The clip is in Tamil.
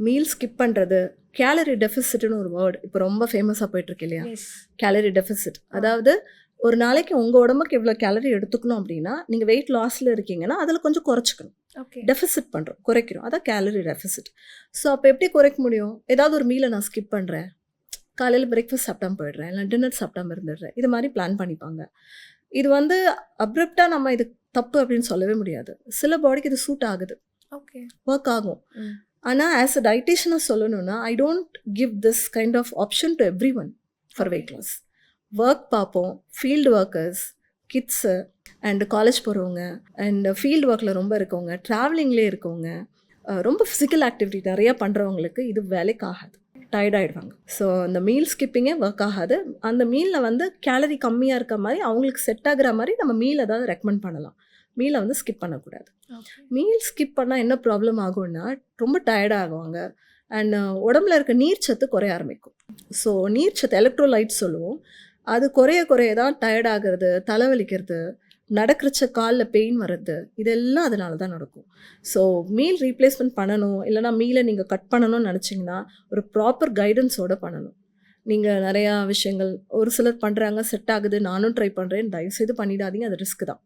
மீல் ஸ்கிப் பண்ணுறது, கேலரி டெஃபிசிட்னு ஒரு வேர்டு இப்போ ரொம்ப ஃபேமஸாக போயிட்டுருக்கு இல்லையா? கேலரி டெஃபிசிட் அதாவது ஒரு நாளைக்கு உங்கள் உடம்புக்கு எவ்வளோ கேலரி எடுத்துக்கணும் அப்படின்னா, நீங்கள் வெயிட் லாஸில் இருக்கீங்கன்னா அதில் கொஞ்சம் குறைச்சிக்கணும். ஓகே. டெஃபிசிட் பண்ணுறோம், குறைக்கிறோம். அதான் கேலரி டெஃபிசிட். ஸோ அப்போ எப்படி குறைக்க முடியும்? ஏதாவது ஒரு மீலை நான் ஸ்கிப் பண்ணுறேன், காலையில் பிரேக்ஃபாஸ்ட் சாப்பிட்டாம போயிடுறேன், இல்லை டின்னர் சாப்பிட்டாம இருந்துடுறேன், இது மாதிரி பிளான் பண்ணிப்பாங்க. இது வந்து அப்ரப்டாக நம்ம இது தப்பு அப்படின்னு சொல்லவே முடியாது. சில பாடிக்கு இது சூட் ஆகுது, ஓகே. ஒர்க் ஆகும். ஆனால் ஆஸ் அ டயட்டிஷியனாக சொல்லணும்னா, I don't give this kind of option to everyone for weight loss. Work பார்ப்போம், field workers, kids and college போகிறவங்க அண்ட் ஃபீல்டு ஒர்க்கில் ரொம்ப இருக்கவங்க, ட்ராவலிங்லேயே இருக்கவங்க, ரொம்ப ஃபிசிக்கல் ஆக்டிவிட்டி நிறையா பண்ணுறவங்களுக்கு இது வேலைக்கு ஆகாது, டயர்டாயிடுவாங்க. ஸோ அந்த மீல் ஸ்கிப்பிங்கே ஒர்க் ஆகாது. அந்த மீலில் வந்து கேலரி கம்மியாக இருக்க மாதிரி அவங்களுக்கு செட் ஆகுற மாதிரி நம்ம மீல் ஏதாவது ரெக்கமெண்ட் பண்ணலாம். மீலை வந்து ஸ்கிப் பண்ணக்கூடாது. மீல் ஸ்கிப் பண்ணால் என்ன ப்ராப்ளம் ஆகும்னா, ரொம்ப டயர்ட் ஆகுவாங்க அண்ட் உடம்புல இருக்க நீர்ச்சத்து குறைய ஆரம்பிக்கும். ஸோ நீர்ச்சத்து எலக்ட்ரோலைட் சொல்லுவோம், அது குறைய குறைய தான் டயர்ட் ஆகிறது, தலைவலிக்கிறது, நடக்கிறச்ச காலில் பெயின் வர்றது, இதெல்லாம் அதனால தான் நடக்கும். ஸோ மீல் ரீப்ளேஸ்மெண்ட் பண்ணணும், இல்லைனா மீலை நீங்கள் கட் பண்ணணும்னு நினச்சிங்கன்னா ஒரு ப்ராப்பர் கைடன்ஸோடு பண்ணணும். நீங்கள் நிறையா விஷயங்கள் ஒரு சிலர் பண்ணுறாங்க, செட் ஆகுது, நானும் ட்ரை பண்ணுறேன், தயவுசெய்து பண்ணிடாதீங்க, அது ரிஸ்க் தான்.